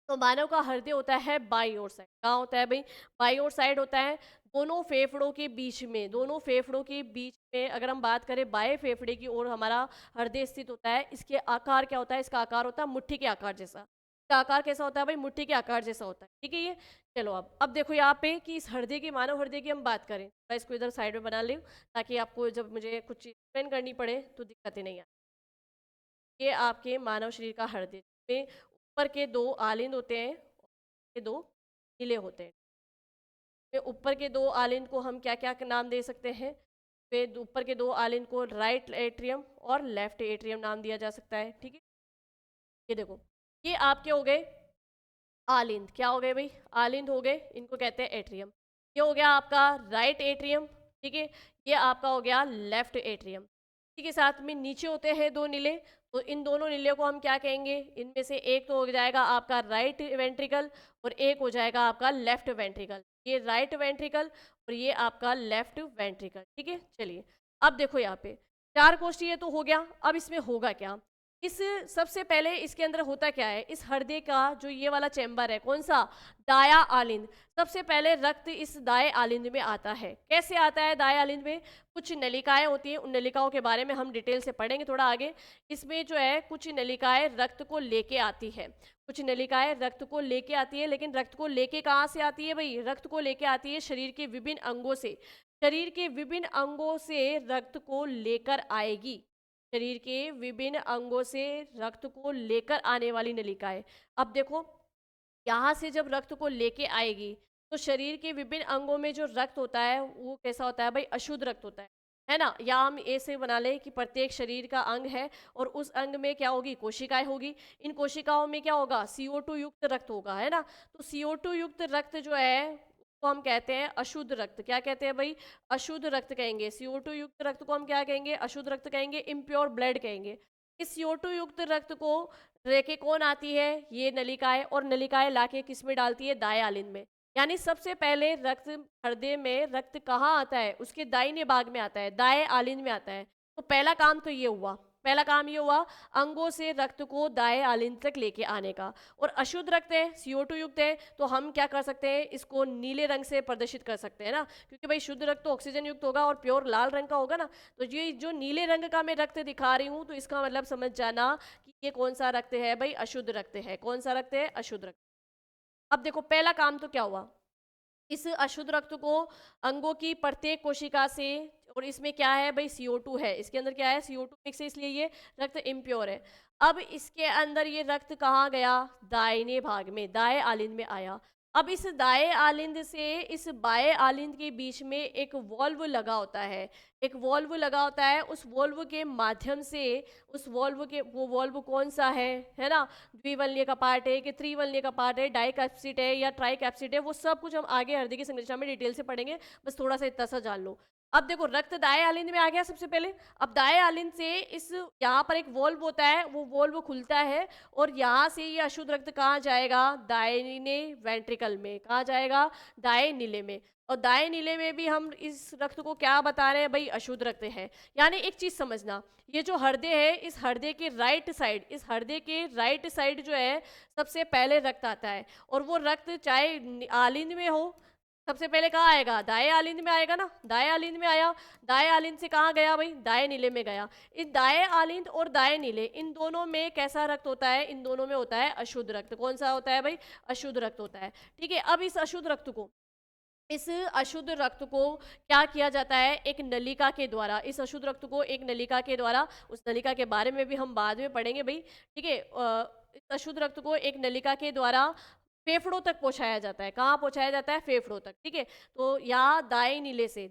तो मानव का हृदय होता है बाई ओर साइड। कहाँ होता है भाई, बाई ओर साइड होता है, दोनों फेफड़ों के बीच में। दोनों फेफड़ों के बीच में अगर हम बात करें बाएं फेफड़े की ओर हमारा हृदय स्थित होता है। इसके आकार क्या होता है, इसका आकार होता है मुट्ठी के आकार जैसा। इसका आकार कैसा होता है भाई, मुट्ठी के आकार जैसा होता है। ठीक है, ये चलो अब देखो यहाँ पे कि इस हृदय की, मानव हृदय की हम बात करें तो इसको इधर साइड में बना लूँ ताकि आपको जब मुझे कुछ एक्सप्लेन करनी पड़े तो दिक्कतें नहीं आए। ये आपके मानव शरीर का हृदय में ऊपर के दो आलिंद होते हैं, के दो नीले होते हैं। में ऊपर के दो आलिंद को हम क्या क्या नाम दे सकते हैं, फिर ऊपर के दो आलिंद को राइट एट्रियम और लेफ्ट एट्रियम नाम दिया जा सकता है। ठीक है, ये देखो, ये आपके हो गए आलिंद। क्या हो गए भाई, आलिंद हो गए, इनको कहते हैं एट्रियम। ये हो गया आपका राइट एट्रियम। ठीक है, ये आपका हो गया लेफ्ट एट्रियम। इसी के साथ में नीचे होते हैं दो नीले, तो इन दोनों नीले को हम क्या कहेंगे, इनमें से एक तो हो जाएगा आपका राइट वेंट्रिकल और एक हो जाएगा आपका लेफ्ट वेंट्रिकल। ये राइट वेंट्रिकल और ये आपका लेफ्ट वेंट्रिकल। ठीक है, चलिए अब देखो यहाँ पे 4 कोष्ठीय तो हो गया। अब इसमें होगा क्या, इस सबसे पहले इसके अंदर होता क्या है, इस हृदय का जो ये वाला चैम्बर है, कौन सा, दाया आलिंद। सबसे पहले रक्त इस दाएं आलिंद में आता है। कैसे आता है दाएं आलिंद में, कुछ नलिकाएं होती हैं, उन नलिकाओं के बारे में हम डिटेल से पढ़ेंगे थोड़ा आगे। इसमें जो है कुछ नलिकाएं रक्त को लेके आती है, कुछ नलिकाएं रक्त को लेके आती है, लेकिन रक्त को लेके कहाँ से आती है भाई, रक्त को लेके आती है शरीर के विभिन्न अंगों से। शरीर के विभिन्न अंगों से रक्त को लेकर आएगी, शरीर के विभिन्न अंगों से रक्त को लेकर आने वाली नलिकाएं। अब देखो, यहाँ से जब रक्त को लेके आएगी तो शरीर के विभिन्न अंगों में जो रक्त होता है वो कैसा होता है भाई, अशुद्ध रक्त होता है ना। या हम ऐसे बना लें कि प्रत्येक शरीर का अंग है और उस अंग में क्या होगी, कोशिकाएं होगी। इन कोशिकाओं में क्या होगा, CO2 युक्त रक्त होगा, है ना। तो CO2 युक्त रक्त जो है उसको हम कहते हैं अशुद्ध रक्त। क्या कहते हैं भाई, अशुद्ध रक्त कहेंगे। CO2 युक्त रक्त को हम क्या कहेंगे, अशुद्ध रक्त कहेंगे, इम्प्योर ब्लड कहेंगे। इस CO2 युक्त रक्त को लेके कौन आती है, ये नलिकाएं, और नलिकाएं लाके किस में डालती है, दाएं आलिंद में। यानी सबसे पहले रक्त, हृदय में रक्त कहाँ आता है, उसके दाहिने भाग में आता है, दाएं आलिंद में आता है। तो पहला काम तो ये हुआ, पहला काम ये हुआ अंगों से रक्त को दाएं आलिंद तक लेके आने का। और अशुद्ध रक्त है, CO2 युक्त है, तो हम क्या कर सकते हैं, इसको नीले रंग से प्रदर्शित कर सकते हैं ना, क्योंकि भाई शुद्ध रक्त तो ऑक्सीजन युक्त होगा और प्योर लाल रंग का होगा ना। तो ये जो नीले रंग का मैं रक्त दिखा रही हूँ, तो इसका मतलब समझ जाना कि ये कौन सा रक्त है भाई, अशुद्ध रक्त है। कौन सा रक्त है, अशुद्ध रक्त। अब देखो पहला काम तो क्या हुआ, इस अशुद्ध रक्त को अंगों की प्रत्येक कोशिका से, और इसमें क्या है भाई, CO2 है, इसके अंदर क्या है, CO2 मिक्स है, इसलिए ये रक्त इम्प्योर है। अब इसके अंदर ये रक्त कहाँ गया, दाहिने भाग में, दाएं आलिंद में आया। अब इस दाएं आलिंद से इस बाएं आलिंद के बीच में एक वॉल्व लगा होता है, एक वॉल्व लगा होता है। उस वॉल्व के माध्यम से, उस वॉल्व के, वो वॉल्व कौन सा है ना, द्विवलनीय का पार्ट है कि त्रिवलनीय का पार्ट है, डाइकैप्सिड है या ट्राइकैप्सिड है, वो सब कुछ हम आगे हृदय की संरचना में डिटेल से पढ़ेंगे। बस थोड़ा सा इतना सा जान लो। अब देखो रक्त दाएं आलिंद में आ गया सबसे पहले। अब दाएं आलिंद से इस यहाँ पर एक वॉल्व होता है, वो वॉल्व खुलता है और यहाँ से ये अशुद्ध रक्त कहाँ जाएगा? दाहिने वेंट्रिकल में। कहाँ जाएगा? दाएं नीले में। और दाएं नीले में भी हम इस रक्त को क्या बता रहे हैं भाई? अशुद्ध रक्त है। यानी एक चीज समझना, ये जो हृदय है, इस हृदय के राइट साइड, इस हृदय के राइट साइड जो है सबसे पहले रक्त आता है। और वो रक्त चाहे आलिंद में हो, सबसे पहले कहाँ आएगा? दाएं आलिंद में आएगा ना। दाएं आलिंद में आया, दाएं आलिंद से कहाँ गया भाई? दाएं नीले में गया। इस दाएं आलिंद और दाएं नीले, इन दोनों में कैसा रक्त होता है? इन दोनों में होता है अशुद्ध रक्त। कौन सा होता है भाई? अशुद्ध रक्त होता है। ठीक है, अब इस अशुद्ध रक्त को क्या किया जाता है? एक नलिका के द्वारा, इस अशुद्ध रक्त को एक नलिका के द्वारा, उस नलिका के बारे में भी हम बाद में पढ़ेंगे भाई। ठीक है, इस अशुद्ध रक्त को एक नलिका के द्वारा फेफड़ों तक पहुंचाया जाता है। कहाँ पहुंचाया जाता है? फेफड़ों तक। ठीक है, तो यहाँ दाएं नीले से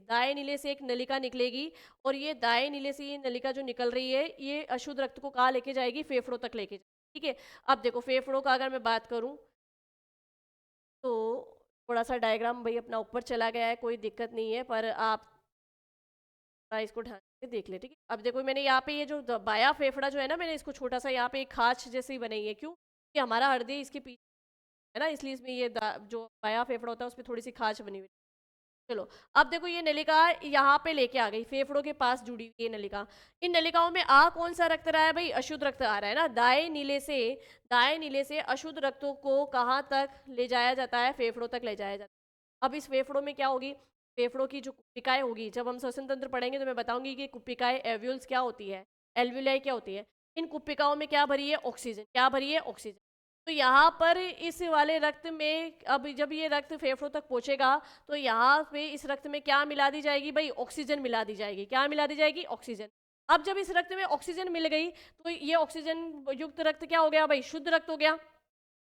एक नलिका निकलेगी और ये दाएं नीले से ये नलिका जो निकल रही है, ये अशुद्ध रक्त को कहाँ लेके जाएगी? फेफड़ों तक लेके जाएगी। ठीक है, अब देखो फेफड़ों का अगर मैं बात करूं तो थोड़ा सा डायग्राम भाई अपना ऊपर चला गया है, कोई दिक्कत नहीं है, पर आप थोड़ा इसको ध्यान से देख ले। ठीक है, अब देखो मैंने यहाँ पे ये जो बाया फेफड़ा जो है ना, मैंने इसको छोटा सा यहाँ पे एक खाच जैसी बनाई है। क्यों? कि हमारा हृदय इसके पीछे है ना, इसलिए इसमें ये जो बाया फेफड़ा होता है उसमें थोड़ी सी खाच बनी हुई है। चलो, अब देखो ये नलिका यहाँ पे लेके आ गई, फेफड़ों के पास जुड़ी हुई ये नलिका। इन नलिकाओं में आ कौन सा रक्त रहा है भाई? अशुद्ध रक्त आ रहा है ना। दाएं नीले से अशुद्ध रक्तों को कहाँ तक ले जाया जाता है? फेफड़ों तक ले जाया जाता है। अब इस फेफड़ों में क्या होगी? फेफड़ों की जो कुपिकाएं होगी, जब हम श्वसन तंत्र पढ़ेंगे तो मैं बताऊंगी कि कुपिकाएं एव्यूल्स क्या होती है, एल्व्यूलाई क्या होती है। इन कुपिकाओं में क्या भरी है? ऑक्सीजन। क्या भरी है? ऑक्सीजन। तो यहाँ पर इस वाले रक्त में, अब जब ये रक्त फेफड़ों तक पहुंचेगा तो यहाँ पे इस रक्त में क्या मिला दी जाएगी भाई? ऑक्सीजन मिला दी जाएगी। क्या मिला दी जाएगी? ऑक्सीजन। अब जब इस रक्त में ऑक्सीजन मिल गई तो ये ऑक्सीजन युक्त रक्त क्या हो गया भाई? शुद्ध रक्त हो गया।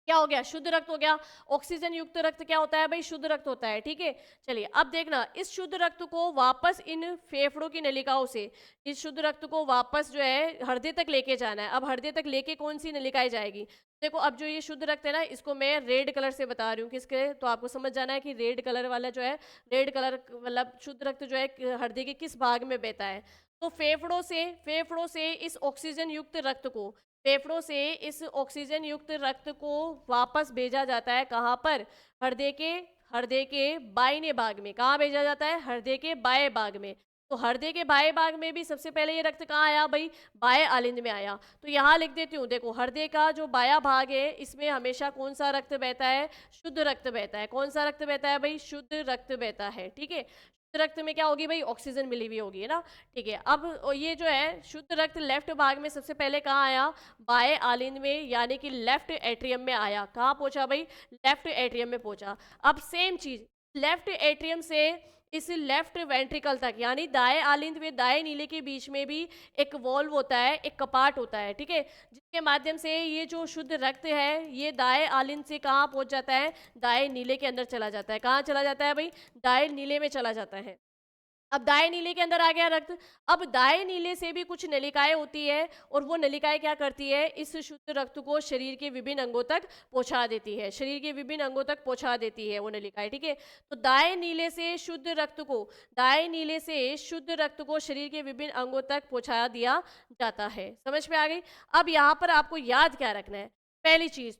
क्या हो गया? शुद्ध रक्त हो गया। ऑक्सीजन युक्त रक्त क्या होता है भाई? शुद्ध रक्त होता है। ठीक है, चलिए अब देखना, इस शुद्ध रक्त को वापस इन फेफड़ों की नलिकाओं से, इस शुद्ध रक्त को वापस जो है हृदय तक लेके जाना है। अब हृदय तक लेके कौन सी नलिकाएं जाएगी? देखो, अब जो ये शुद्ध रक्त है ना, इसको मैं रेड कलर से बता रही हूँ। किसके? तो आपको समझ जाना है कि रेड कलर वाला जो है, रेड कलर मतलब शुद्ध रक्त जो है हृदय के किस भाग में बहता है? तो फेफड़ों से इस ऑक्सीजन युक्त रक्त को, फेफड़ों से इस ऑक्सीजन युक्त रक्त को वापस भेजा जाता है। कहाँ पर? हृदय के बाईने भाग में। कहाँ भेजा जाता है? हृदय के बाएं भाग में। तो हृदय के बाएं भाग में भी सबसे पहले ये रक्त कहाँ आया भाई? बाएं आलिंद में आया। तो यहाँ लिख देती हूँ, देखो हृदय का जो बायां भाग है इसमें हमेशा कौन सा रक्त बहता है? शुद्ध रक्त बहता है। कौन सा रक्त बहता है भाई? शुद्ध रक्त बहता है। ठीक है, रक्त में क्या होगी भाई? ऑक्सीजन मिली हुई होगी, है ना। ठीक है, अब ये जो है शुद्ध रक्त लेफ्ट भाग में सबसे पहले कहाँ आया? बाएं आलिंद में, यानी कि लेफ्ट एट्रियम में आया। कहाँ पहुंचा भाई? लेफ्ट एट्रियम में पहुंचा। अब सेम चीज लेफ्ट एट्रियम से इस लेफ्ट वेंट्रिकल तक, यानी दाएं आलिंद में दाएं नीले के बीच में भी एक वॉल्व होता है, एक कपाट होता है। ठीक है, जिसके माध्यम से ये जो शुद्ध रक्त है ये दाएं आलिंद से कहाँ पहुंच जाता है? दाएं नीले के अंदर चला जाता है। कहाँ चला जाता है भाई? दाएं नीले में चला जाता है। अब दाएं नीले के अंदर आ गया रक्त। अब दाएं नीले से भी कुछ नलिकाएं होती है और वो नलिकाएं क्या करती है? इस शुद्ध रक्त को शरीर के विभिन्न अंगों तक पहुंचा देती है। शरीर के विभिन्न अंगों तक पहुंचा देती है वो नलिकाएं। ठीक है, तो दाएं नीले से शुद्ध रक्त को शरीर के विभिन्न अंगों तक पहुंचा दिया जाता है। समझ में आ गई? अब यहाँ पर आपको याद क्या रखना है? पहली चीज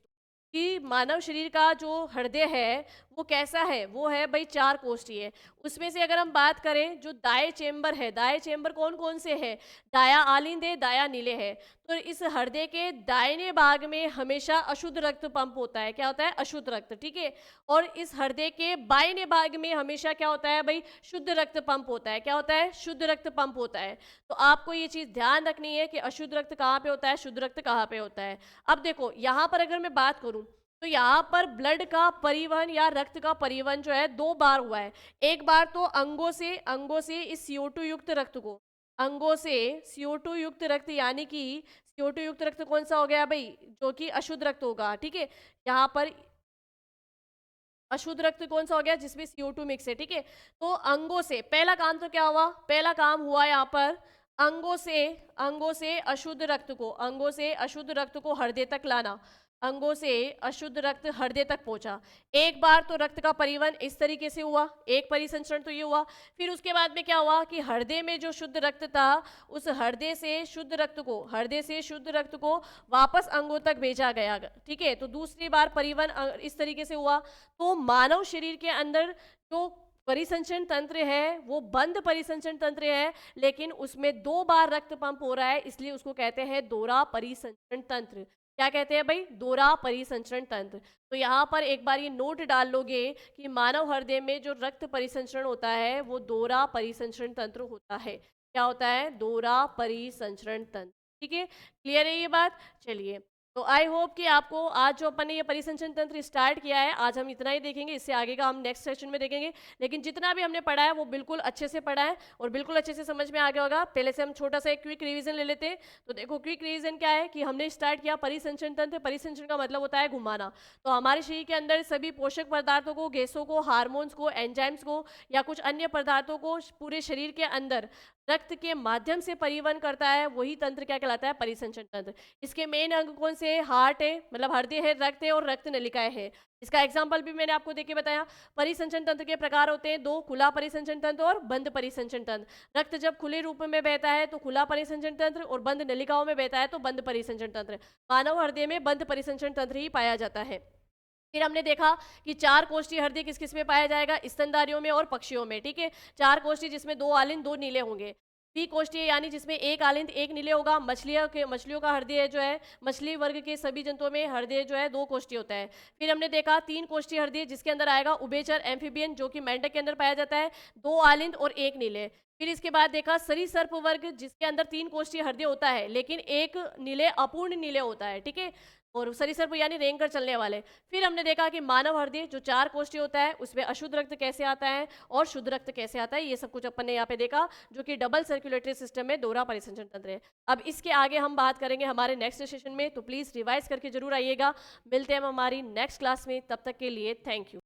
कि मानव शरीर का जो हृदय है वो कैसा है? वो है भाई 4 कोष्ठीय। उसमें से अगर हम बात करें, जो दाएं चेंबर है, दाएं चेंबर कौन कौन से है? दाया आलिंद है, दाया नीले है। तो इस हृदय के दाहिने भाग में हमेशा अशुद्ध रक्त पंप होता है। क्या होता है? अशुद्ध रक्त। ठीक है, और इस हृदय के बाईने भाग में हमेशा क्या होता है भाई? शुद्ध रक्त पंप होता है। क्या होता है? शुद्ध रक्त पंप होता है। तो आपको ये चीज ध्यान रखनी है कि अशुद्ध रक्त कहाँ पे होता है, शुद्ध रक्त कहाँ पे होता है। अब देखो यहाँ पर अगर मैं बात करूं तो यहाँ पर ब्लड का परिवहन या रक्त का परिवहन जो है 2 बार हुआ है। एक बार तो अंगों से इस CO2 युक्त रक्त को, अंगों से CO2 युक्त रक्त, यानी कि CO2 युक्त रक्त कौन सा हो गया भाई? जो कि अशुद्ध रक्त होगा। ठीक है, यहाँ पर अशुद्ध रक्त कौन सा हो गया? जिसमें CO2 मिक्स है। ठीक है, तो अंगों से पहला काम तो क्या हुआ? पहला काम हुआ यहाँ पर अंगों से अशुद्ध रक्त को हृदय तक लाना। अंगों से अशुद्ध रक्त हृदय तक पहुंचा। एक बार तो रक्त का परिवहन इस तरीके से हुआ, एक परिसंचरण तो ये हुआ। फिर उसके बाद में क्या हुआ कि हृदय में जो शुद्ध रक्त था, उस हृदय से शुद्ध रक्त को वापस अंगों तक भेजा गया। ठीक है, तो दूसरी बार परिवहन इस तरीके से हुआ। तो मानव शरीर के अंदर जो परिसंचरण तंत्र है वो बंद परिसंचरण तंत्र है, लेकिन उसमें 2 बार रक्त पंप हो रहा है, इसलिए उसको कहते हैं दोहरा परिसंचरण तंत्र। क्या कहते हैं भाई? दोहरा परिसंचरण तंत्र। तो यहाँ पर एक बार ये नोट डाल लोगे कि मानव हृदय में जो रक्त परिसंचरण होता है वो दोहरा परिसंचरण तंत्र होता है। क्या होता है? दोहरा परिसंचरण तंत्र। ठीक है, क्लियर है ये बात? चलिए, तो आई होप कि आपको आज जो अपन ने ये परिसंचरण तंत्र स्टार्ट किया है, आज हम इतना ही देखेंगे, इससे आगे का हम नेक्स्ट सेशन में देखेंगे। लेकिन जितना भी हमने पढ़ा है वो बिल्कुल अच्छे से पढ़ा है और बिल्कुल अच्छे से समझ में आ गया होगा। पहले से हम छोटा सा एक क्विक रिवीजन ले लेते हैं। तो देखो, क्विक रिवीजन क्या है कि हमने स्टार्ट किया परिसंचरण तंत्र। परिसंचरण का मतलब होता है घुमाना। तो हमारे शरीर के अंदर सभी पोषक पदार्थों को, गैसों को, हार्मोन्स को, एंजाइम्स को या कुछ अन्य पदार्थों को पूरे शरीर के अंदर रक्त के माध्यम से परिवहन करता है, वही तंत्र क्या कहलाता है? परिसंचरण तंत्र। इसके मेन अंग कौन से? हार्ट है, मतलब हृदय है, रक्त है और रक्त नलिकाएं है। इसका एग्जाम्पल भी मैंने आपको देके बताया। परिसंचरण तंत्र के प्रकार होते हैं 2, खुला परिसंचरण तंत्र और बंद परिसंचरण तंत्र। रक्त जब खुले रूप में बहता है तो खुला परिसंचरण तंत्र, और बंद नलिकाओं में बहता है तो बंद परिसंचरण तंत्र। मानव हृदय में बंद परिसंचरण तंत्र ही पाया जाता है। फिर हमने देखा कि 4 कोष्ठी हृदय किस किस में पाया जाएगा? स्तनधारियों में और पक्षियों में। ठीक है, 4 कोष्ठी जिसमें 2 आलिंद 2 नीले होंगे। द्विकोष्ठीय यानी जिसमें 1 आलिंद 1 नीले होगा। मछलियों का हृदय जो है, मछली वर्ग के सभी जंतुओं में हृदय जो है 2 कोष्ठी होता है। फिर हमने देखा 3 कोष्ठी हृदय जिसके अंदर आएगा उभयचर एम्फीबियन, जो कि मेंढक के अंदर पाया जाता है, 2 आलिंद और 1 नीले। फिर इसके बाद देखा सरीसृप वर्ग जिसके अंदर 3 कोष्ठी हृदय होता है, लेकिन 1 नीले अपूर्ण नीले होता है। ठीक है, और सरीसृप यानी रेंग कर चलने वाले। फिर हमने देखा कि मानव हृदय जो 4 कोष्ठी होता है, उसमें अशुद्ध रक्त कैसे आता है और शुद्ध रक्त कैसे आता है, ये सब कुछ अपन ने यहाँ पे देखा, जो कि डबल सर्कुलेटरी सिस्टम में दोहरा परिसंचरण तंत्र है। अब इसके आगे हम बात करेंगे हमारे नेक्स्ट सेशन में, तो प्लीज रिवाइज करके जरूर आइएगा। मिलते हैं हम हमारी नेक्स्ट क्लास में, तब तक के लिए थैंक यू।